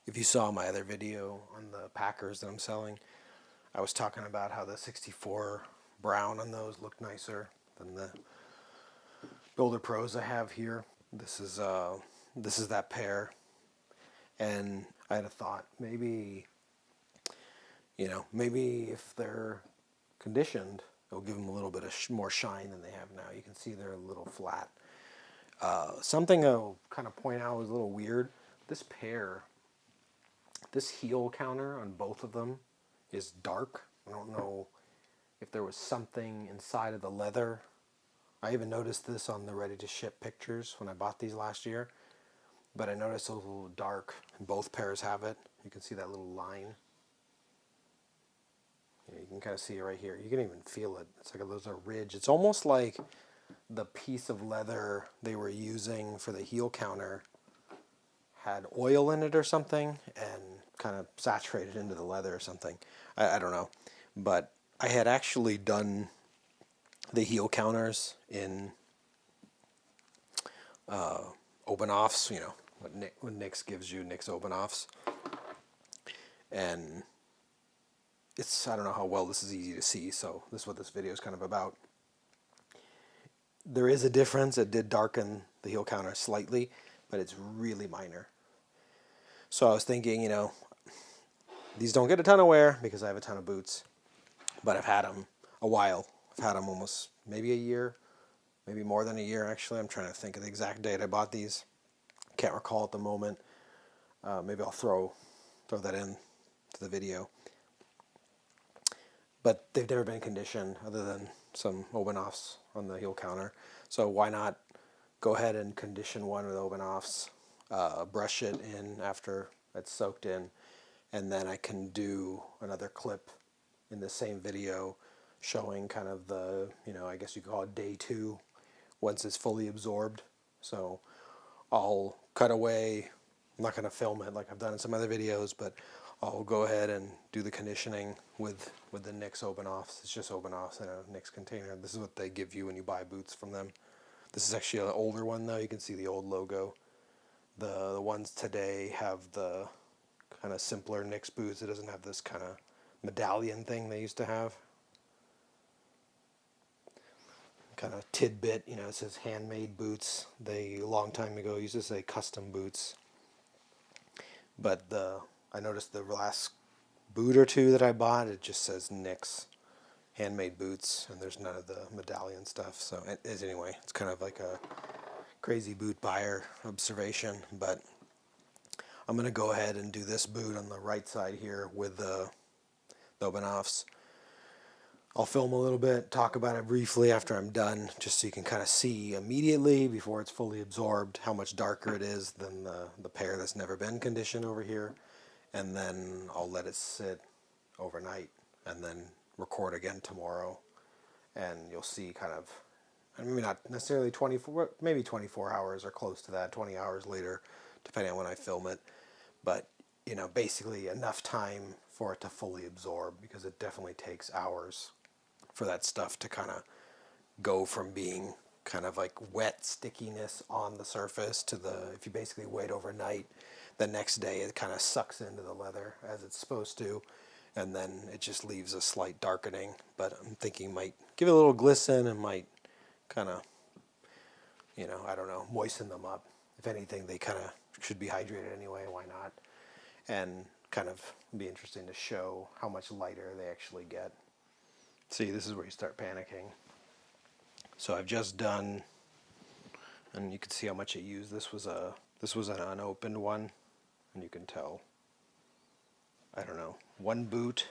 If you saw my other video on the Packers that I'm selling, I was talking about how the 64 brown on those look nicer than the Builder Pros I have here. This is that pair, and I had a thought, maybe if they're conditioned, it'll give them a little bit of more shine than they have now. You can see they're a little flat. Something I'll kind of point out was a little weird. This pair, this heel counter on both of them is dark. I don't know if there was something inside of the leather. I even noticed this on the ready to ship pictures when I bought these last year. But I noticed it was a little dark, and both pairs have it. You can see that little line. You can kind of see it right here. You can even feel it. It's like there's a ridge. It's almost like the piece of leather they were using for the heel counter had oil in it or something and kind of saturated into the leather or something. I don't know. But I had actually done the heel counters in Obenaufs, what Nick's gives you, Nick's Obenaufs. And I don't know how well this is easy to see, so this is what this video is kind of about. There is a difference. It did darken the heel counter slightly, but it's really minor. So I was thinking, these don't get a ton of wear because I have a ton of boots, but I've had them a while. I've had them almost maybe a year, maybe more than a year actually. I'm trying to think of the exact date I bought these. Can't recall at the moment. Maybe I'll throw that in to the video. But they've never been conditioned other than some Obenaufs on the heel counter. So why not go ahead and condition one with Obenaufs, brush it in after it's soaked in, and then I can do another clip in the same video showing kind of the, I guess you could call it day 2 once it's fully absorbed. So I'll cut away. I'm not going to film it like I've done in some other videos, but I'll go ahead and do the conditioning with the Nick's Obenaufs. It's just Obenaufs in a Nick's container. This is what they give you when you buy boots from them. This is actually an older one though. You can see the old logo. The ones today have the kind of simpler Nick's boots. It doesn't have this kind of medallion thing they used to have. Kind of tidbit, it says handmade boots. They, a long time ago, used to say custom boots. But I noticed the last boot or two that I bought, it just says Nick's handmade boots, and there's none of the medallion stuff. So anyway, it's kind of like a crazy boot buyer observation. But I'm going to go ahead and do this boot on the right side here with the Obenaufs. I'll film a little bit, talk about it briefly after I'm done, just so you can kind of see immediately before it's fully absorbed how much darker it is than the pair that's never been conditioned over here. And then I'll let it sit overnight and then record again tomorrow. And you'll see kind of, maybe not necessarily 24, maybe 24 hours or close to that, 20 hours later, depending on when I film it. But, basically enough time for it to fully absorb, because it definitely takes hours for that stuff to kind of go from being kind of like wet stickiness on the surface to if you basically wait overnight, the next day it kind of sucks into the leather as it's supposed to, and then it just leaves a slight darkening. But I'm thinking might give it a little glisten and might kind of, I don't know, moisten them up. If anything, they kind of should be hydrated anyway, why not? And kind of be interesting to show how much lighter they actually get. See, this is where you start panicking. So I've just done, and you can see how much it used. This was an unopened one, and you can tell, I don't know, one boot.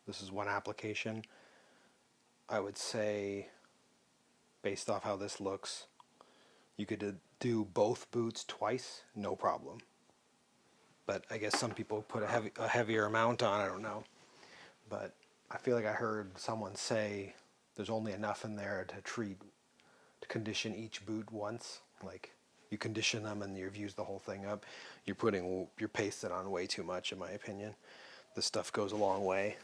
This is one application. I would say, based off how this looks, you could do both boots twice, no problem. But I guess some people put a heavier amount on, I don't know. But I feel like I heard someone say there's only enough in there to condition each boot once. Like, you condition them and you've used the whole thing up. You're pasting on way too much, in my opinion. This stuff goes a long way.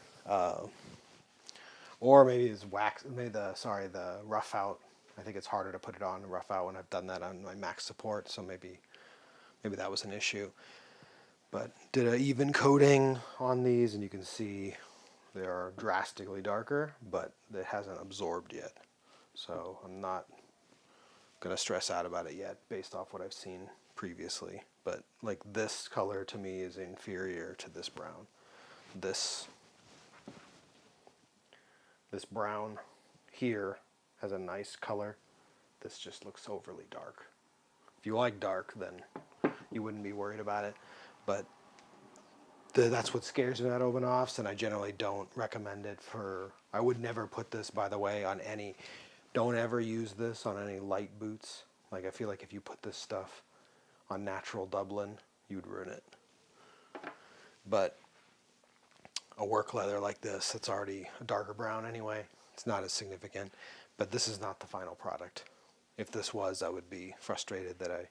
Or maybe it's wax. Maybe the rough out. I think it's harder to put it on rough out when I've done that on my max support. So maybe that was an issue. But did an even coating on these, and you can see they are drastically darker, but it hasn't absorbed yet. So I'm not gonna stress out about it yet based off what I've seen previously. But like this color to me is inferior to this brown. This brown here has a nice color. This just looks overly dark. If you like dark, then you wouldn't be worried about it. But that's what scares me about Obenaufs, and I generally don't recommend it for. I would never put this, by the way, on any. Don't ever use this on any light boots. Like I feel like if you put this stuff on natural Dublin, you'd ruin it. But a work leather like this, it's already a darker brown anyway. It's not as significant. But this is not the final product. If this was, I would be frustrated that I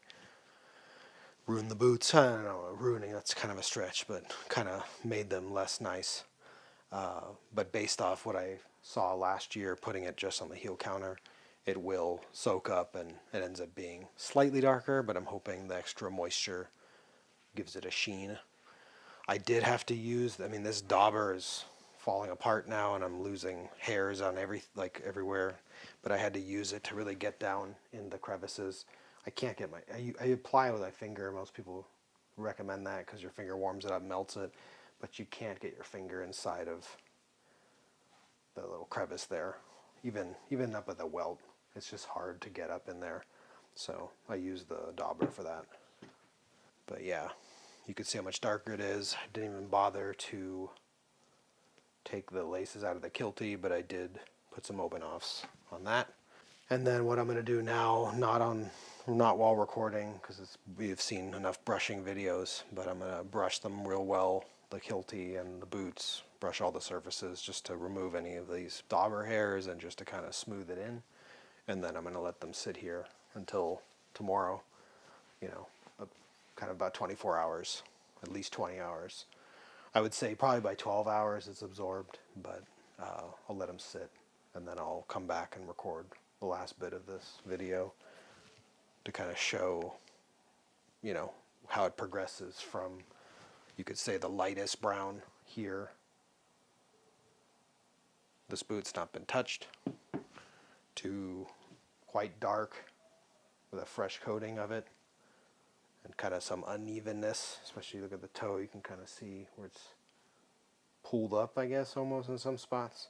ruined the boots. I don't know, ruining, that's kind of a stretch, but kind of made them less nice. But based off what I saw last year, putting it just on the heel counter, it will soak up and it ends up being slightly darker, but I'm hoping the extra moisture gives it a sheen. I did have to use, I mean, this dauber is falling apart now and I'm losing hairs on everywhere, but I had to use it to really get down in the crevices. I can't get I apply it with my finger. Most people recommend that because your finger warms it up, melts it, but you can't get your finger inside of the little crevice there. Even up at the welt, it's just hard to get up in there. So I use the dauber for that. But yeah, you can see how much darker it is. I didn't even bother to take the laces out of the kiltie, but I did put some Obenaufs on that. And then what I'm going to do now, not while recording, because we've seen enough brushing videos, but I'm going to brush them real well, the kiltie and the boots, brush all the surfaces just to remove any of these dauber hairs and just to kind of smooth it in. And then I'm going to let them sit here until tomorrow, kind of about 24 hours, at least 20 hours. I would say probably by 12 hours it's absorbed, but I'll let them sit, and then I'll come back and record the last bit of this video to kind of show, how it progresses from, you could say, the lightest brown here. This boot's not been touched, to quite dark with a fresh coating of it, and kind of some unevenness, especially look at the toe, you can kind of see where it's pulled up, I guess, almost in some spots.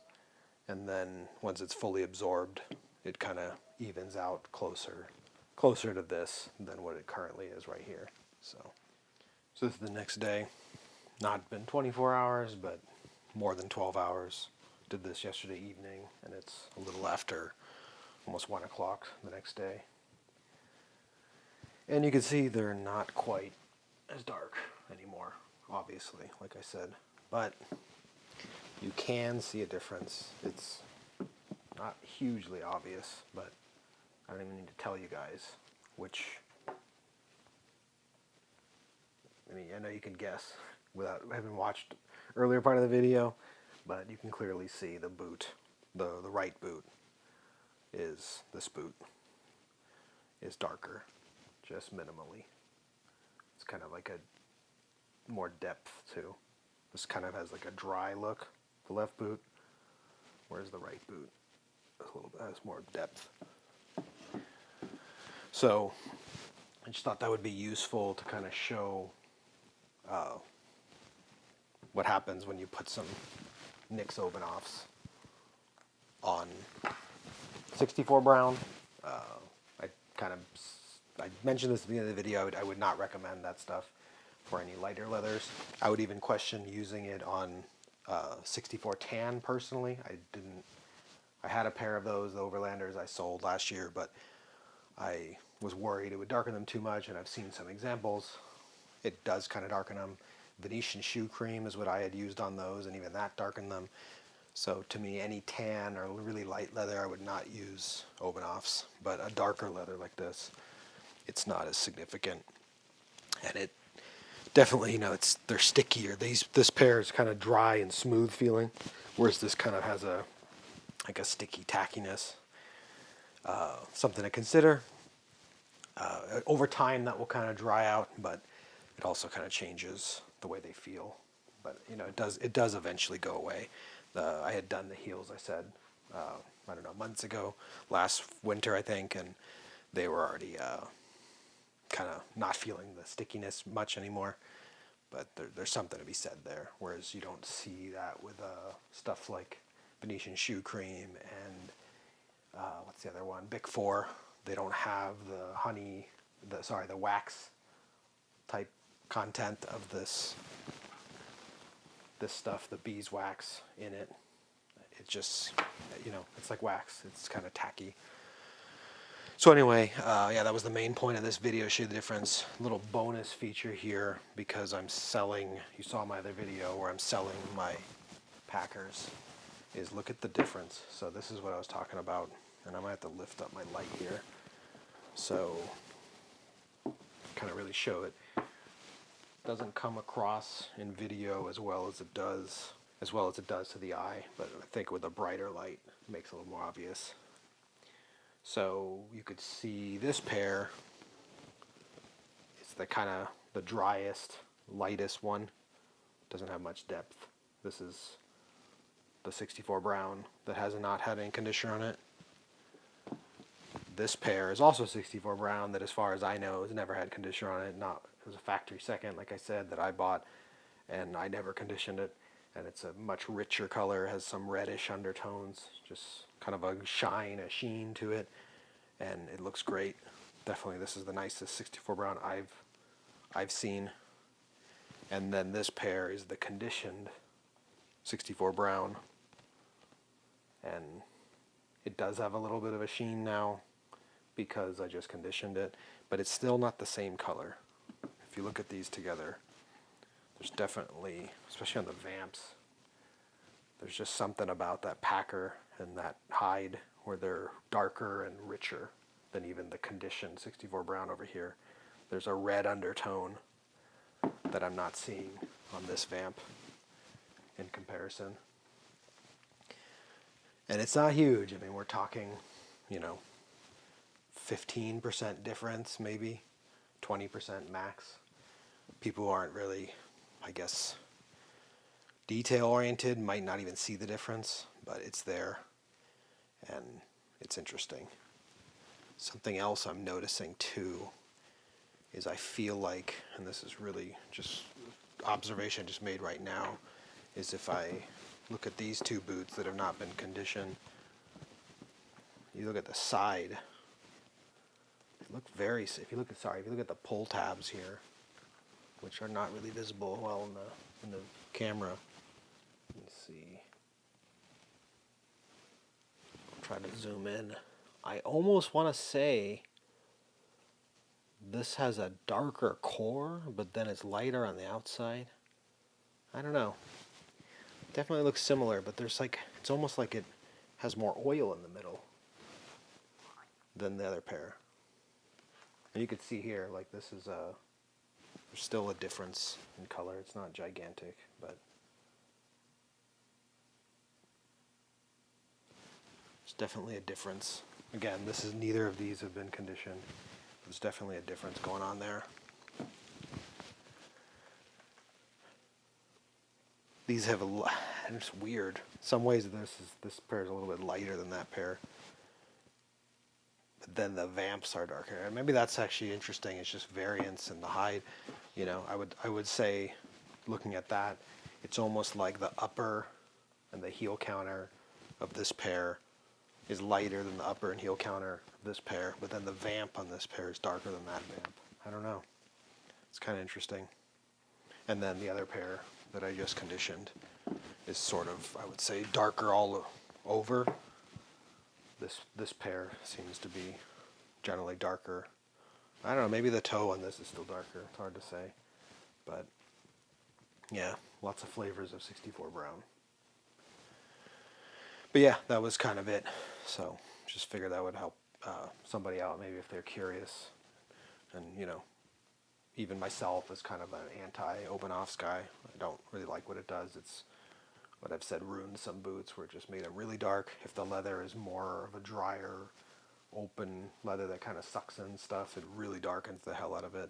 And then once it's fully absorbed, it kind of evens out closer to this than what it currently is right here. So this is the next day. Not been 24 hours, but more than 12 hours. Did this yesterday evening, and it's a little after almost 1 o'clock the next day. And you can see they're not quite as dark anymore, obviously, like I said. But you can see a difference. It's not hugely obvious, but I don't even need to tell you guys which. I mean, I know you can guess without having watched earlier part of the video, but you can clearly see the boot, the right boot is, this boot is darker, just minimally. It's kind of like a more depth too. This kind of has like a dry look, the left boot, whereas the right boot has more depth. So I just thought that would be useful to kind of show what happens when you put some NYX Obenaufs on 64 brown. I mentioned this at the end of the video. I would not recommend that stuff for any lighter leathers. I would even question using it on 64 tan personally. I had a pair of those, the Overlanders I sold last year, but I was worried it would darken them too much, and I've seen some examples. It does kind of darken them. Venetian shoe cream is what I had used on those, and even that darkened them. So to me, any tan or really light leather, I would not use Obenaufs, but a darker leather like this, it's not as significant. And it definitely, they're stickier. This pair is kind of dry and smooth feeling, whereas this kind of has a sticky tackiness. Something to consider. Over time, that will kind of dry out, but it also kind of changes the way they feel. But you know, it does eventually go away. I had done the heels, I said, I don't know, months ago, last winter I think, and they were already kind of not feeling the stickiness much anymore. But there's something to be said there, whereas you don't see that with stuff like Venetian shoe cream and what's the other one? Bic 4. They don't have the honey, the wax type content of this stuff, the beeswax in it. It just, it's like wax. It's kind of tacky. So anyway, yeah, that was the main point of this video, show you the difference. Little bonus feature here, because I'm selling, you saw my other video where I'm selling my packers, is look at the difference. So this is what I was talking about, and I might have to lift up my light here. So, kind of really show it. Doesn't come across in video as well as it does to the eye, but I think with a brighter light it makes it a little more obvious. So you could see this pair, it's the kind of the driest, lightest one, doesn't have much depth. This is the 64 brown that has not had any conditioner on it. This pair is also 64 brown that, as far as I know, has never had conditioner on it. It was a factory second, like I said, that I bought, and I never conditioned it. And it's a much richer color, has some reddish undertones, just kind of a sheen to it, and it looks great. Definitely, this is the nicest 64 brown I've seen. And then this pair is the conditioned 64 brown, and it does have a little bit of a sheen now because I just conditioned it, but it's still not the same color. If you look at these together, there's definitely, especially on the vamps, there's just something about that packer and that hide where they're darker and richer than even the conditioned 64 brown over here. There's a red undertone that I'm not seeing on this vamp in comparison. And it's not huge. I mean, we're talking, 15% difference, maybe 20% max. People who aren't really, I guess, detail oriented might not even see the difference, but it's there, and it's interesting. Something else I'm noticing too is I feel like, and this is really just observation I just made right now, is if I look at these two boots that have not been conditioned, you look at the side, they look very, if you look at the pull tabs here, which are not really visible well in the camera. Let's see. I'll try to zoom in. I almost want to say this has a darker core, but then it's lighter on the outside. I don't know. Definitely looks similar, but there's it's almost like it has more oil in the middle than the other pair. And you can see here, this is there's still a difference in color. It's not gigantic, but there's definitely a difference. Again, neither of these have been conditioned. There's definitely a difference going on there. These have and it's weird. Some ways this pair is a little bit lighter than that pair. But then the vamps are darker. And maybe that's actually interesting. It's just variance in the hide. I would say, looking at that, it's almost like the upper and the heel counter of this pair is lighter than the upper and heel counter of this pair, but then the vamp on this pair is darker than that vamp. I don't know. It's kind of interesting. And then the other pair that I just conditioned is sort of, I would say, darker all over. This pair seems to be generally darker. I don't know, maybe the toe on this is still darker. It's hard to say. But yeah, lots of flavors of 64 brown. But yeah, that was kind of it. So just figured that would help somebody out, maybe if they're curious. And, even myself as kind of an anti-Obenauf guy, I don't really like what it does. It's what I've said ruins some boots, where it just made it really dark. If the leather is more of a drier, open leather that kind of sucks in stuff, it really darkens the hell out of it.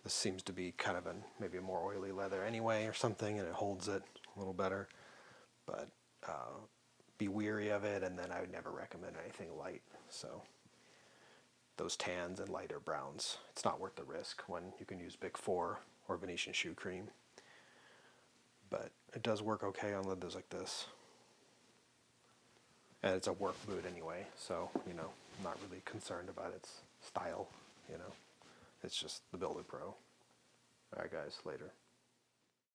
This seems to be kind of maybe a more oily leather anyway or something, and it holds it a little better. But be weary of it, and then I would never recommend anything light. So those tans and lighter browns, it's not worth the risk when you can use Big 4 or Venetian shoe cream. But it does work okay on leathers like this. And it's a work boot anyway, so, I'm not really concerned about its style, It's just the Builder Pro. Alright guys, later.